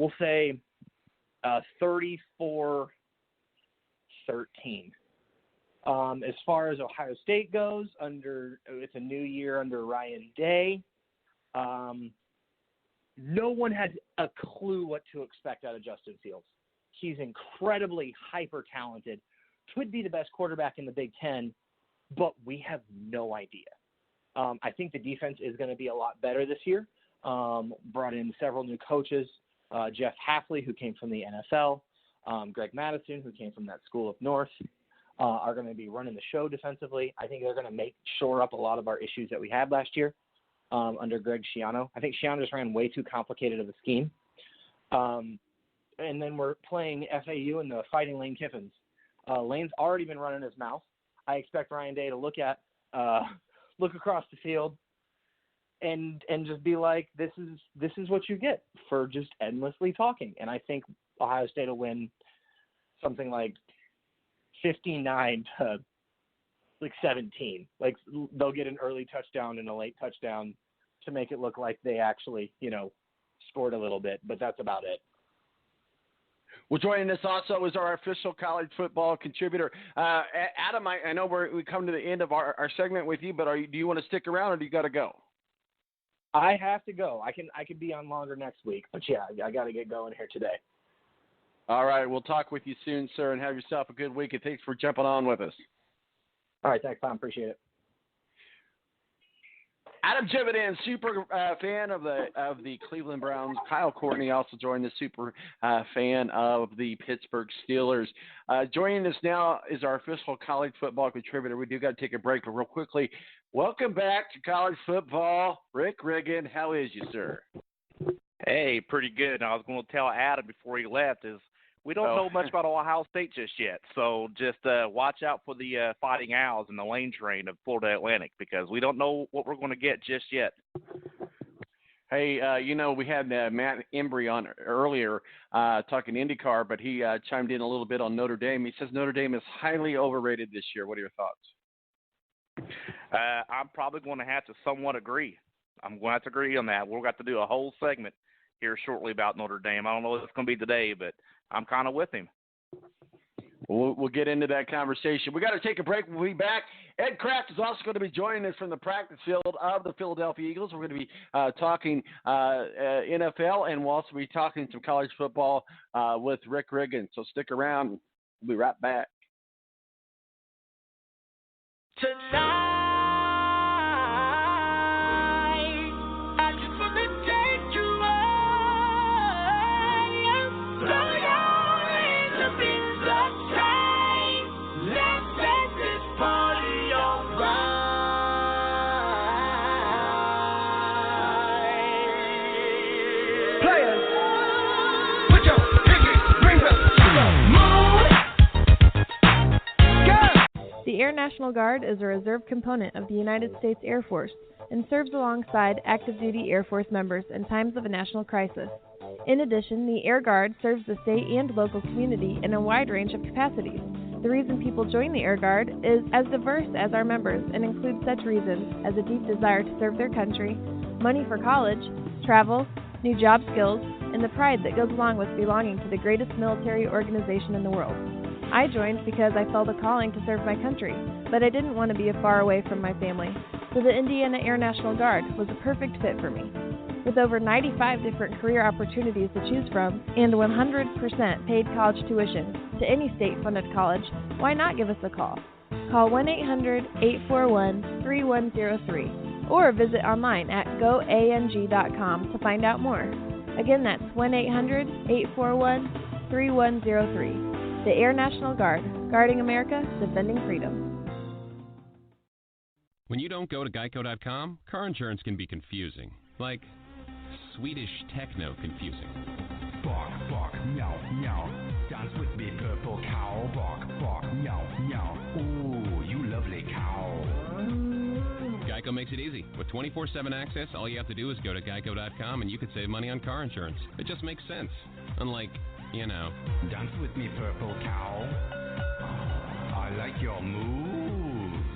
we'll say 34-13. As far as Ohio State goes, it's a new year under Ryan Day. No one has a clue what to expect out of Justin Fields. He's incredibly hyper-talented, could be the best quarterback in the Big Ten, but we have no idea. I think the defense is going to be a lot better this year. Brought in several new coaches, Jeff Hafley, who came from the NFL, Greg Madison, who came from that school up north, are going to be running the show defensively. I think they're going to shore up a lot of our issues that we had last year under Greg Schiano. I think Schiano just ran way too complicated of a scheme. And then we're playing FAU in the Fighting Lane Kiffins. Lane's already been running his mouth. I expect Ryan Day to look across the field and just be like, this is what you get for just endlessly talking. And I think Ohio State will win something like 59 to like 17. Like they'll get an early touchdown and a late touchdown to make it look like they actually, scored a little bit, but that's about it. Well, joining us also is our official college football contributor. Adam, I know we come to the end of our segment with you, but do you want to stick around or do you got to go? I have to go. I can be on longer next week, but yeah, I got to get going here today. All right. We'll talk with you soon, sir, and have yourself a good week, and thanks for jumping on with us. All right. Thanks, Tom. Appreciate it. Adam Jivden, super fan of the Cleveland Browns. Kyle Courtney also joined the super fan of the Pittsburgh Steelers. Joining us now is our official college football contributor. We do got to take a break, but real quickly, welcome back to college football, Rick Riggen. How is you, sir? Hey, pretty good. I was going to tell Adam before he left is we don't know much about Ohio State just yet, so just watch out for the Fighting Owls and the Lane Train of Florida Atlantic because we don't know what we're going to get just yet. Hey, we had Matt Embury on earlier talking IndyCar, but he chimed in a little bit on Notre Dame. He says Notre Dame is highly overrated this year. What are your thoughts? I'm probably going to have to somewhat agree. I'm going to have to agree on that. We'll have to do a whole segment here shortly about Notre Dame. I don't know if it's going to be today, but I'm kind of with him. We'll get into that conversation. We got to take a break. We'll be back. Ed Kracz is also going to be joining us from the practice field of the Philadelphia Eagles. We're going to be talking NFL, and we'll also be talking some college football with Rick Riggen. So stick around. We'll be right back. Tonight. The Air National Guard is a reserve component of the United States Air Force and serves alongside active-duty Air Force members in times of a national crisis. In addition, the Air Guard serves the state and local community in a wide range of capacities. The reason people join the Air Guard is as diverse as our members and includes such reasons as a deep desire to serve their country, money for college, travel, new job skills, and the pride that goes along with belonging to the greatest military organization in the world. I joined because I felt a calling to serve my country, but I didn't want to be far away from my family, so the Indiana Air National Guard was a perfect fit for me. With over 95 different career opportunities to choose from and 100% paid college tuition to any state-funded college, why not give us a call? Call 1-800-841-3103 or visit online at goang.com to find out more. Again, that's 1-800-841-3103. The Air National Guard, guarding America, defending freedom. When you don't go to Geico.com, car insurance can be confusing. Like Swedish techno confusing. Bark, bark, meow, meow. Dance with me, purple cow. Bark, bark, meow, meow. Ooh, you lovely cow. Geico makes it easy. With 24/7 access, all you have to do is go to Geico.com and you could save money on car insurance. It just makes sense. Unlike, Dance with me, purple cow. I like your moves.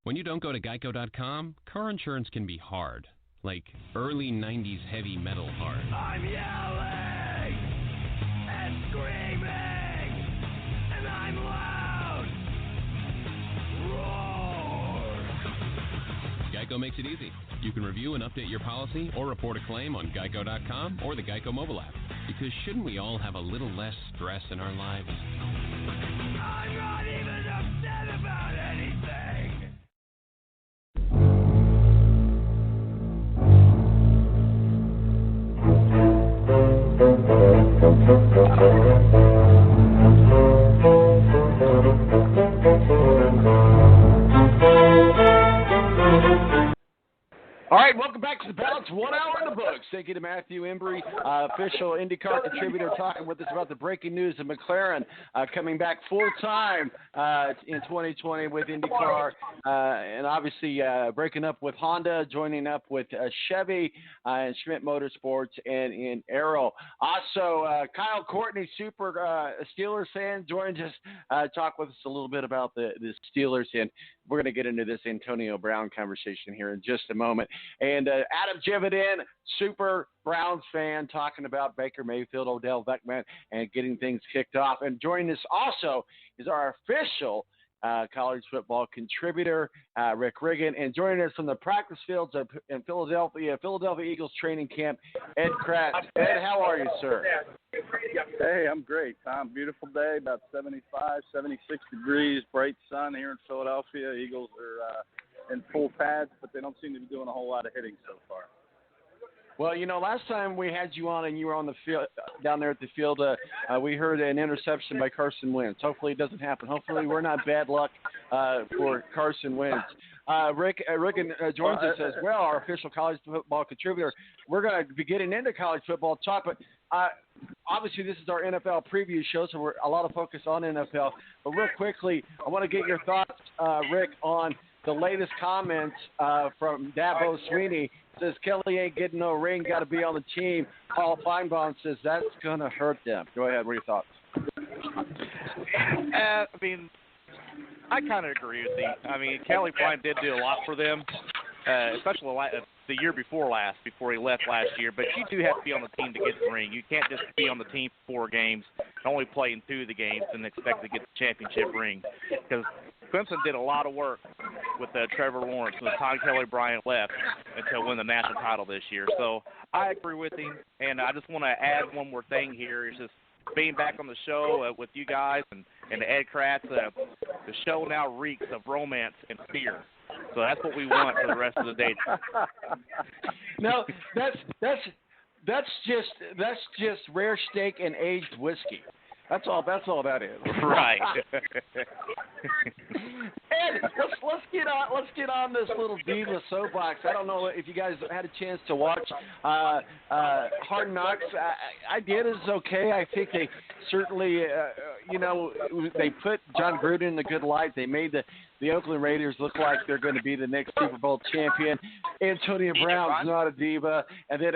When you don't go to Geico.com, car insurance can be hard. like early 90s heavy metal hard. I'm yelling and screaming, and I'm loud. Roar! Geico makes it easy. You can review and update your policy or report a claim on Geico.com or the Geico mobile app. Because shouldn't we all have a little less stress in our lives? I'm not even upset about anything. All right, welcome back to the Balance. 1 hour in the books. Thank you to Matthew Embury, official IndyCar contributor, talking with us about the breaking news of McLaren coming back full-time in 2020 with IndyCar, and obviously breaking up with Honda, joining up with Chevy and Schmidt Motorsports and in Arrow. Also, Kyle Courtney, super Steelers fan, joins us, talk with us a little bit about the Steelers, and we're going to get into this Antonio Brown conversation here in just a moment. And Adam Jivden, super Browns fan, talking about Baker Mayfield, Odell Beckham, and getting things kicked off. And joining us also is our official college football contributor, Rick Riggen. And joining us from the practice fields in Philadelphia Eagles training camp, Ed Kracz. Ed, how are you, sir? Hey, I'm great, Tom. Beautiful day, about 75, 76 degrees, bright sun here in Philadelphia. Eagles are in full pads, but they don't seem to be doing a whole lot of hitting so far. Well, you know, last time we had you on and you were on the field, down there at the field, we heard an interception by Carson Wentz. Hopefully it doesn't happen. Hopefully we're not bad luck for Carson Wentz. Rick Riggen joins us as well, our official college football contributor. We're going to be getting into college football talk, but obviously this is our NFL preview show, so we're a lot of focus on NFL. But real quickly, I want to get your thoughts, Rick, on the latest comments from Dabo Sweeney. Says Kelly ain't getting no ring, got to be on the team. Paul Feinbaum says that's going to hurt them. Go ahead, what are your thoughts? I mean, I kind of agree with you. I mean, Kelly Bryant did do a lot for them, especially the year before he left last year. But you do have to be on the team to get the ring. You can't just be on the team for 4 games and only play in 2 of the games and expect to get the championship ring. Because Clemson did a lot of work with Trevor Lawrence from the time Kelly Bryant left until win the national title this year. So I agree with him, and I just want to add one more thing here. It's just being back on the show with you guys and Ed Kracz. The show now reeks of romance and fear. So that's what we want for the rest of the day. No, that's just rare steak and aged whiskey. That's all that is. Right. Ed, let's get on this little diva soapbox. I don't know if you guys had a chance to watch Hard Knocks. I did. It's okay. I think they certainly, they put John Gruden in a good light. They made the Oakland Raiders look like they're going to be the next Super Bowl champion. Antonio Brown's not a diva. And then,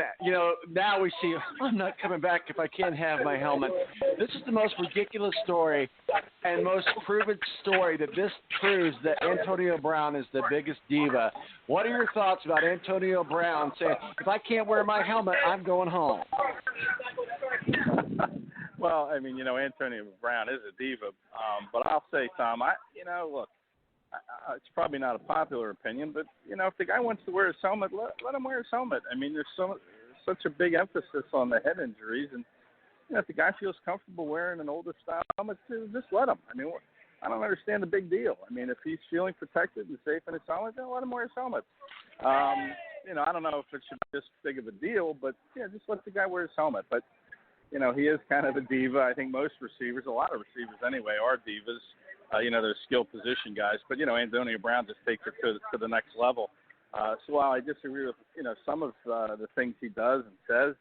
now we see, I'm not coming back if I can't have my helmet. This is the most ridiculous story and most proven story that this proves that Antonio Brown is the biggest diva. What are your thoughts about Antonio Brown saying, if I can't wear my helmet, I'm going home? Well, I mean, Antonio Brown is a diva. But I'll say, Tom, look, it's probably not a popular opinion, but, if the guy wants to wear his helmet, let him wear his helmet. I mean, there's such a big emphasis on the head injuries, and if the guy feels comfortable wearing an older style helmet, just let him. I mean, I don't understand the big deal. I mean, if he's feeling protected and safe in his helmet, then let him wear his helmet. I don't know if it should be this big of a deal, but, just let the guy wear his helmet. But, he is kind of a diva. I think most receivers, a lot of receivers anyway, are divas. They're skilled position guys. But, Antonio Brown just takes it to the next level. So while I disagree with, some of the things he does and says,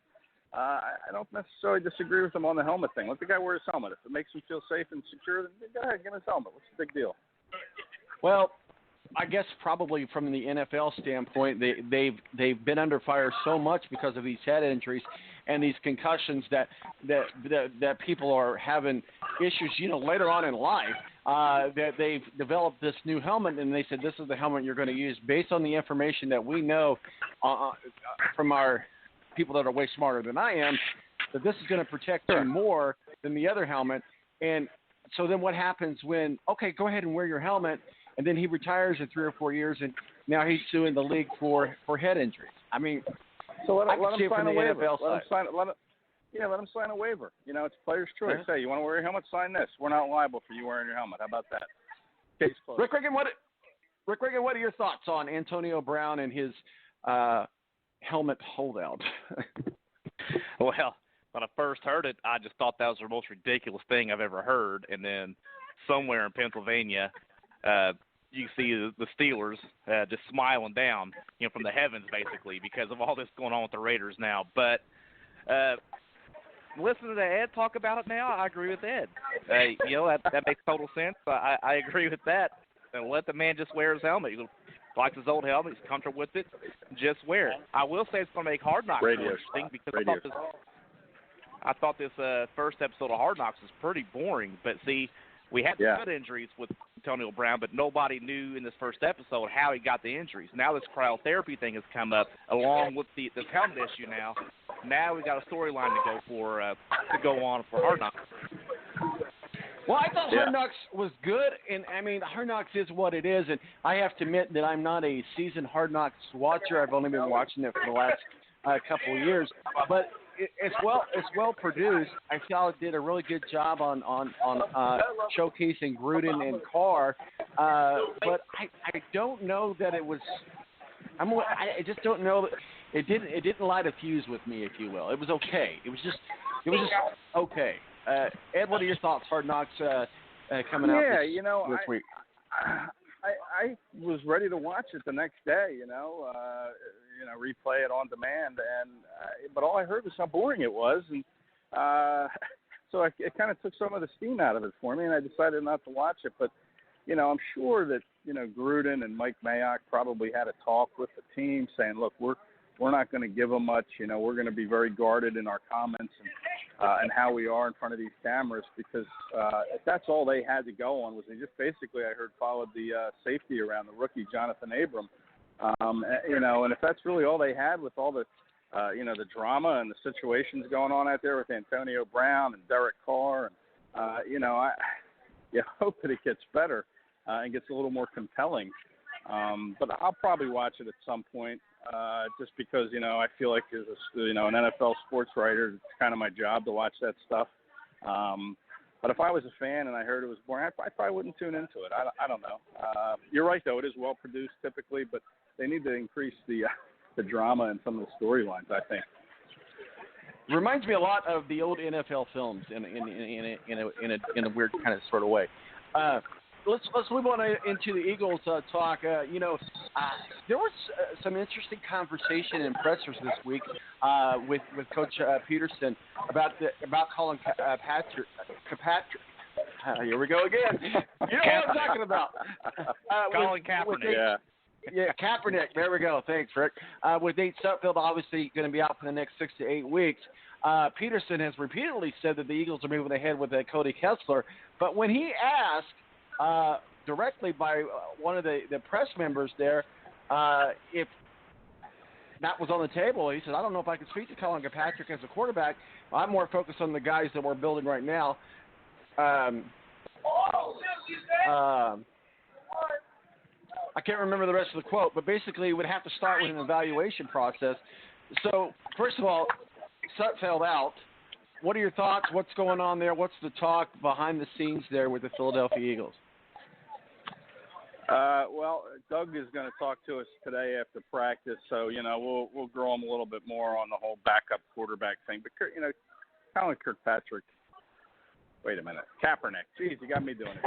I don't necessarily disagree with him on the helmet thing. Let the guy wear his helmet. If it makes him feel safe and secure, then go ahead, give him his helmet. What's the big deal? Well, I guess probably from the NFL standpoint, they've been under fire so much because of these head injuries and these concussions that people are having issues, later on in life. that they've developed this new helmet, and they said this is the helmet you're going to use based on the information that we know from our people that are way smarter than I am, that this is going to protect you more than the other helmet. And so then what happens when, okay, go ahead and wear your helmet, and then he retires in 3 or 4 years, and now he's suing the league for head injuries. I mean, so let him see it sign from a the waiver. NFL side. Let him sign a waiver. You know, it's player's choice. Hey, you want to wear your helmet? Sign this. We're not liable for you wearing your helmet. How about that? Case closed. Rick Riggen, what are your thoughts on Antonio Brown and his helmet holdout? Well, when I first heard it, I just thought that was the most ridiculous thing I've ever heard. And then somewhere in Pennsylvania, you see the Steelers just smiling down, from the heavens, basically, because of all this going on with the Raiders now. But listening to Ed talk about it now, I agree with Ed. That makes total sense. I agree with that. And let the man just wear his helmet. He likes his old helmet. He's comfortable with it. Just wear it. I will say it's going to make Hard Knocks more interesting because I thought this first episode of Hard Knocks was pretty boring. But see, we had some good injuries with Antonio Brown, but nobody knew in this first episode how he got the injuries. Now this cryotherapy thing has come up along with this helmet issue now. Now we got a storyline to go on for Hard Knocks. Well, I thought Hard Knocks was good, and I mean, Hard Knocks is what it is, and I have to admit that I'm not a seasoned Hard Knocks watcher. I've only been watching it for the last couple of years, but it's well produced. I felt it did a really good job on showcasing Gruden and Carr, but I don't know that it was. I just don't know that it didn't light a fuse with me, if you will. It was okay. It was just okay. Ed, what are your thoughts? Hard Knocks coming out this week. I was ready to watch it the next day. Replay it on demand, but all I heard was how boring it was, and so it kind of took some of the steam out of it for me, and I decided not to watch it. But I'm sure that Gruden and Mike Mayock probably had a talk with the team, saying, "Look, we're not going to give them much. We're going to be very guarded in our comments and how we are in front of these cameras, because if that's all they had to go on was they just basically, I heard, followed the safety around the rookie Jonathan Abram. And if that's really all they had with all the the drama and the situations going on out there with Antonio Brown and Derek Carr, and you hope that it gets better and gets a little more compelling. But I'll probably watch it at some point, just because I feel like as an NFL sports writer, it's kind of my job to watch that stuff. But if I was a fan and I heard it was boring, I probably wouldn't tune into it. I don't know. You're right, though. It is well produced typically, but they need to increase the drama and some of the storylines, I think. Reminds me a lot of the old NFL films in a weird kind of sort of way. Let's move on into the Eagles talk. There was some interesting conversation and pressers this week with Coach Peterson about Colin Patrick. Here we go again. You know what I'm talking about. Colin Kaepernick. Yeah, Kaepernick. There we go. Thanks, Rick. With Nate Sudfeld obviously going to be out for the next 6 to 8 weeks, Peterson has repeatedly said that the Eagles are moving ahead with Cody Kessler. But when he asked directly by one of the press members there if that was on the table, he said, I don't know if I can speak to Colin Patrick as a quarterback. I'm more focused on the guys that we're building right now. I can't remember the rest of the quote, but basically it would have to start with an evaluation process. So, first of all, Sudfeld out. What are your thoughts? What's going on there? What's the talk behind the scenes there with the Philadelphia Eagles? Well, Doug is going to talk to us today after practice, so we'll grow him a little bit more on the whole backup quarterback thing. But Colin Kirkpatrick. Wait a minute, Kaepernick. Jeez, you got me doing it.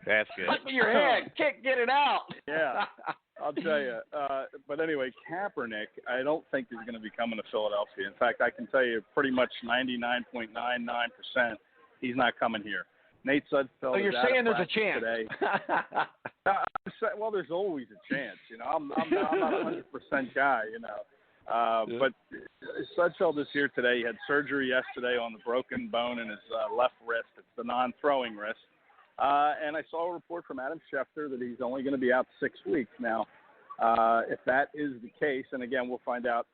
That's good. Look in your head. Can't get it out. Yeah, I'll tell you. But anyway, Kaepernick, I don't think is going to be coming to Philadelphia. In fact, I can tell you pretty much 99.99% he's not coming here. Nate Sudfeld. So you're saying there's a chance today. Well, there's always a chance. I'm not a 100% guy. But Sudfeld is here today. He had surgery yesterday on the broken bone in his left wrist. It's the non-throwing wrist. And I saw a report from Adam Schefter that he's only going to be out 6 weeks. Now, if that is the case, and again, we'll find out